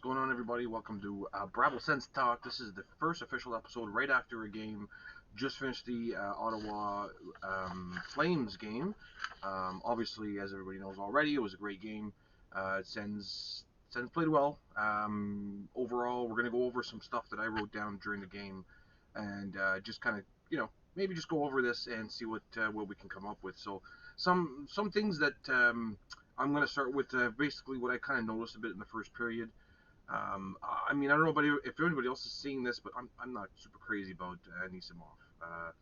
going on, everybody? Welcome to Bravo Sens Talk. This is the first official episode right after a game. Just finished the Ottawa Flames game. Obviously, as everybody knows already, it was a great game. Sens played well. Overall, we're going to go over some stuff that I wrote down during the game, and just kind of, maybe just go over this and see what we can come up with. So, some things that I'm going to start with basically what I kind of noticed a bit in the first period. I mean, I don't know if anybody else is seeing this, but I'm not super crazy about Anisimov.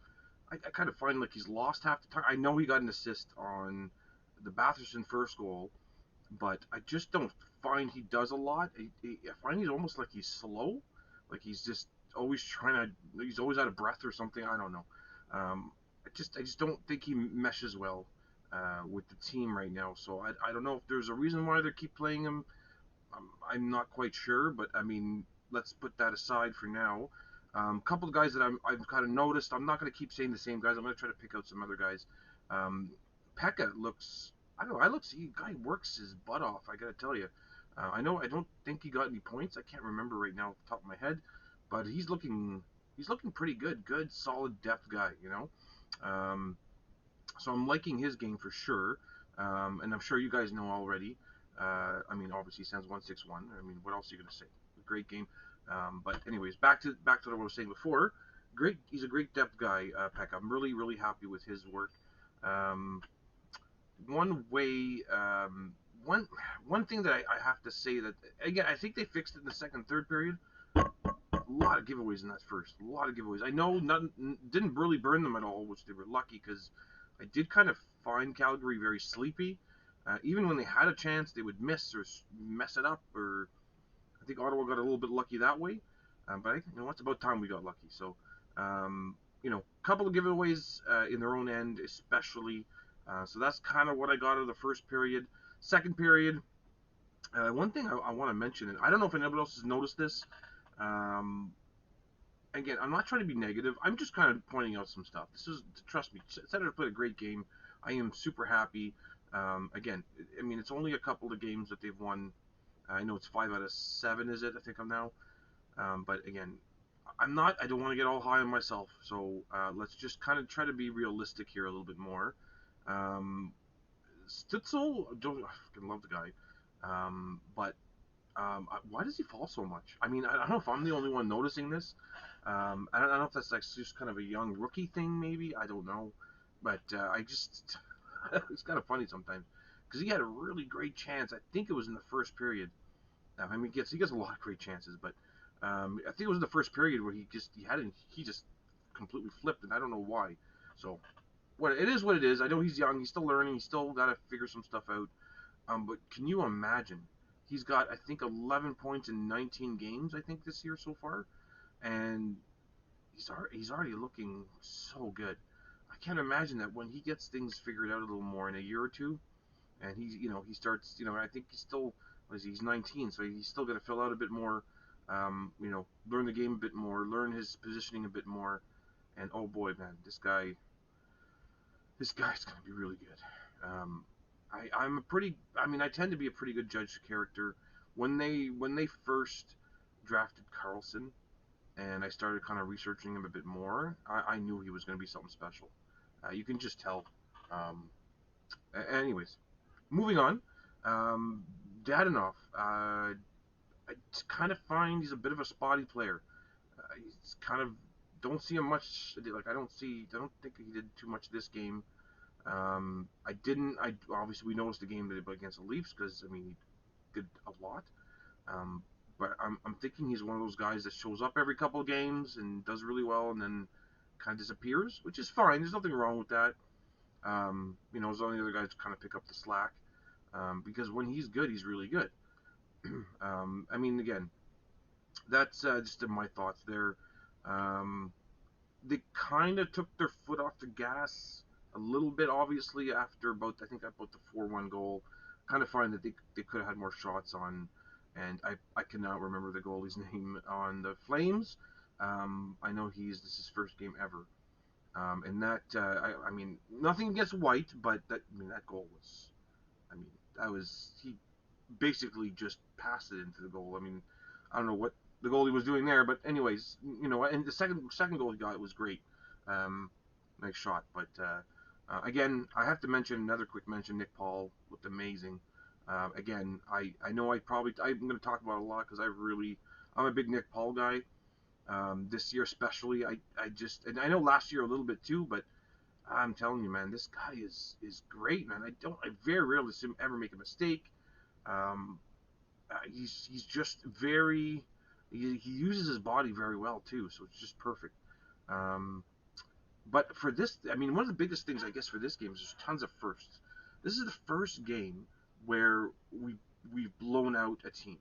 I kind of find like he's lost half the time. I know he got an assist on the Batherson first goal, but I just don't find he does a lot. I find he's almost like he's slow, like he's just always he's always out of breath or something. I don't know. I just don't think he meshes well with the team right now. So I don't know if there's a reason why they keep playing him. I'm not quite sure, but I mean, let's put that aside for now. A couple of guys that I've kind of noticed. I'm not going to keep saying the same guys. I'm going to try to pick out some other guys. Um, Pekka looks. I don't know. I look. He guy works his butt off. I got to tell you. I know. I don't think he got any points. I can't remember right now off the top of my head, but he's looking. He's looking pretty good. Good, solid depth guy. Um, so I'm liking his game for sure. And I'm sure you guys know already. I mean, obviously, Sens 161. I mean, what else are you gonna say? A great game. But anyways, back to what I was saying before. Great, he's a great depth guy, Peck. I'm really happy with his work. Um, one way, one one thing that I have to say that again, I think they fixed it in the second, third period. A lot of giveaways in that first. A lot of giveaways. I know none didn't really burn them at all, which they were lucky because I did kind of find Calgary very sleepy. Even when they had a chance, they would miss or mess it up. Or I think Ottawa got a little bit lucky that way. But it's about time we got lucky. So, a couple of giveaways in their own end, especially. So that's kind of what I got out of the first period. Second period, one thing I want to mention, and I don't know if anybody else has noticed this. Um, Again, I'm not trying to be negative. I'm just kind of pointing out some stuff. Trust me, Senator played a great game. I am super happy. Again, I mean, it's only a couple of games that they've won. I know it's 5 out of 7, is it? I think I'm now. But again, I don't want to get all high on myself. So let's just kind of try to be realistic here a little bit more. Um, Stitzel, I fucking love the guy. But why does he fall so much? I mean, I don't know if I'm the only one noticing this. I don't know if that's like just kind of a young rookie thing, maybe. I don't know, but I just it's kind of funny sometimes because he had a really great chance. I think it was in the first period. I mean, he gets a lot of great chances, but I think it was in the first period where he just completely flipped, and I don't know why. So what it is, what it is. I know he's young. He's still learning. He's still got to figure some stuff out. But can you imagine? He's got I think 11 points in 19 games. I think this year so far, and he's already looking so good. I can't imagine that when he gets things figured out a little more in a year or two, and he starts I think he's still he's 19, so he's still got to fill out a bit more, learn the game a bit more, learn his positioning a bit more, and oh boy, man, this guy's gonna be really good. I mean I tend to be a pretty good judge of character. When they first drafted Carlson, and I started kind of researching him a bit more, I knew he was going to be something special. You can just tell. Um, Anyways, moving on. Um, Dadonov, I kind of find he's a bit of a spotty player. He's kind of don't see him much. Like I don't think he did too much this game. I didn't. I obviously we noticed the game that he played against the Leafs because I mean he did a lot. Um, but I'm thinking he's one of those guys that shows up every couple of games and does really well and then kind of disappears, which is fine. There's nothing wrong with that. As long as the other guys kind of pick up the slack. Because when he's good, he's really good. I mean, again, that's just my thoughts there. Um, they kind of took their foot off the gas a little bit, obviously, after about the 4-1 goal. Kind of find that they could have had more shots on, and I cannot remember the goalie's name on the Flames. I know this is his first game ever, and that I mean nothing against White, but that goal was, I mean that was he basically just passed it into the goal. I mean, I don't know what the goalie was doing there, but anyways, and the second goal he got was great. Um, Nice shot, but again, I have to mention another quick mention. Nick Paul looked amazing. Again, I know I'm going to talk about it a lot because I'm a big Nick Paul guy. This year especially, I just, and I know last year a little bit too, but I'm telling you, man, this guy is great, man. I very rarely see him ever make a mistake. Um, he's just very, he uses his body very well too, so it's just perfect. Um, but for this, I mean, one of the biggest things I guess for this game is there's tons of firsts. This is the first game where we've blown out a team.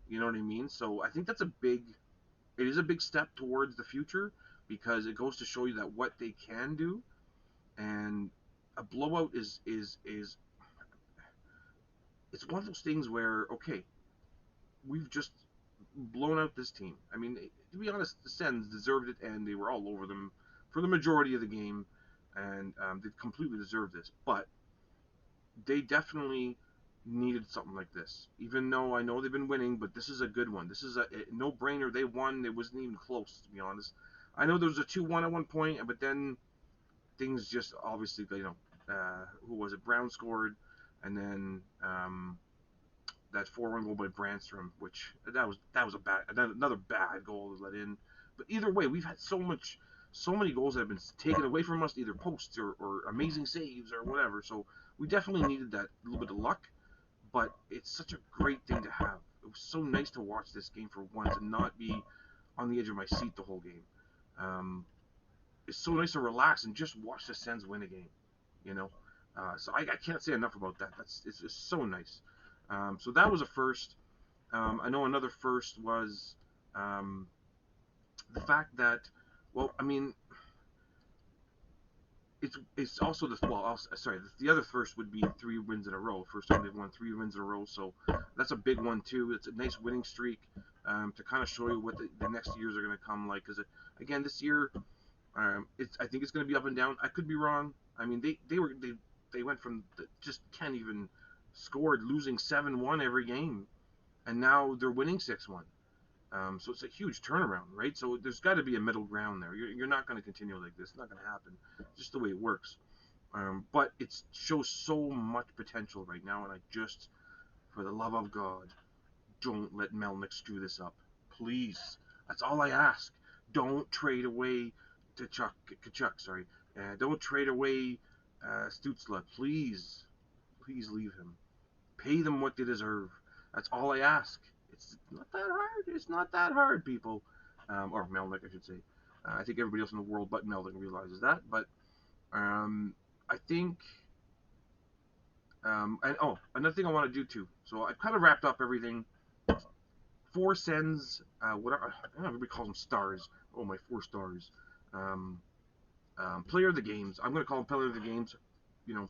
You know what I mean? So I think it is a big step towards the future because it goes to show you that what they can do, and a blowout is it's one of those things where okay, we've just blown out this team. I mean, to be honest, the Sens deserved it, and they were all over them for the majority of the game, and they completely deserved this. But they definitely needed something like this. Even though I know they've been winning, but this is a good one. This is a no-brainer. They won. It wasn't even close, to be honest. I know there was a 2-1 at one point, but then things just obviously, who was it? Brown scored, and then that 4-1 goal by Brandstrom, which that was a bad another bad goal to let in. But either way, we've had so many goals that have been taken away from us, either posts or amazing saves or whatever. So we definitely needed that little bit of luck. But it's such a great thing to have. It was so nice to watch this game for once and not be on the edge of my seat the whole game. Um, it's so nice to relax and just watch the Sens win a game. You know, so I can't say enough about that. It's just so nice. So that was a first. I know another first was um, the fact that, well, I mean, it's also sorry, the other first would be 3 wins in a row. First time they've won 3 wins in a row, so that's a big one too. It's a nice winning streak to kind of show you what the next years are going to come like. Because again, this year, I think it's going to be up and down. I could be wrong. I mean, they went from just can't even scored losing 7-1 every game, and now they're winning 6-1. So it's a huge turnaround, right? So there's got to be a middle ground there. You're not going to continue like this. It's not going to happen. It's just the way it works. But it shows so much potential right now, and I just, for the love of God, don't let Melnick screw this up. Please. That's all I ask. Don't trade away Kachuk, sorry. Don't trade away Stutzla. Please. Please leave him. Pay them what they deserve. That's all I ask. It's not that hard. It's not that hard, people. Or Melnick, I should say. I think everybody else in the world but Melnick realizes that. But I think. And another thing I want to do too. So I've kind of wrapped up everything. 4 Sens. Whatever. I don't know, everybody calls them stars. Oh, my 4 stars. Um, Player of the games. I'm going to call them player of the games.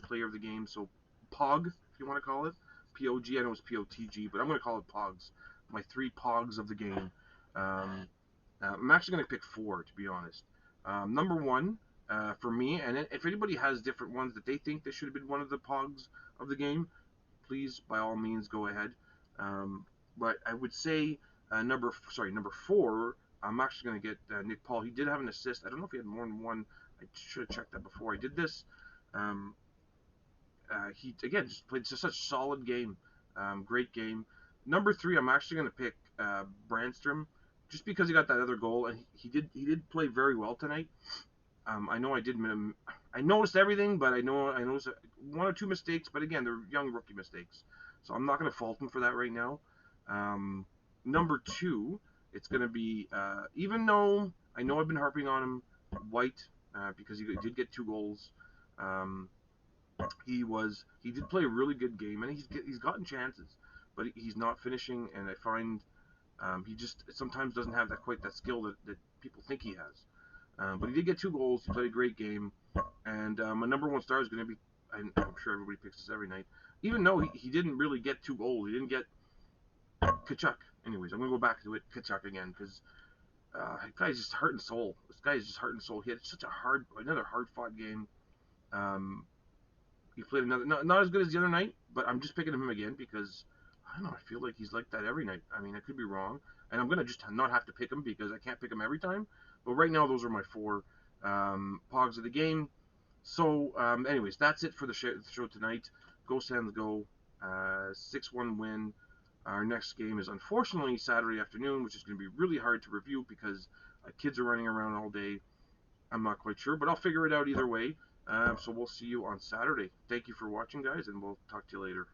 Player of the game. So POG, if you want to call it. POG. I know it's POTG, but I'm going to call it POGs. My 3 POGs of the game. I'm actually going to pick 4, to be honest. Number 1, for me, and if anybody has different ones that they think they should have been one of the POGs of the game, please, by all means, go ahead. But I would say number 4. I'm actually going to get Nick Paul. He did have an assist. I don't know if he had more than one. I should have checked that before I did this. Um, he again just played such a solid game, great game. Number 3, I'm actually going to pick Brandstrom, just because he got that other goal, and he did play very well tonight. I know I noticed everything, but I noticed 1 or 2 mistakes, but again, they're young rookie mistakes, so I'm not going to fault him for that right now. Number 2, it's going to be even though I know I've been harping on him, White, because he did get 2 goals. Um, he did play a really good game, and he's gotten chances, but he's not finishing, and I find he just sometimes doesn't have that skill that people think he has. But he did get 2 goals. He played a great game, and my number 1 star is going to be. I'm sure everybody picks this every night, even though he didn't really get 2 goals. He didn't get Kachuk. Anyways, I'm going to go back to it, Kachuk again, because this guy's just heart and soul. This guy is just heart and soul. He had such another hard-fought game. He played another, not as good as the other night, but I'm just picking him again because I don't know. I feel like he's like that every night. I mean, I could be wrong, and I'm gonna just not have to pick him because I can't pick him every time. But right now, those are my four Pogs of the game. So, anyways, that's it for the show tonight. Go Sens, go! 6-1 win. Our next game is unfortunately Saturday afternoon, which is going to be really hard to review because kids are running around all day. I'm not quite sure, but I'll figure it out either way. So we'll see you on Saturday. Thank you for watching, guys, and we'll talk to you later.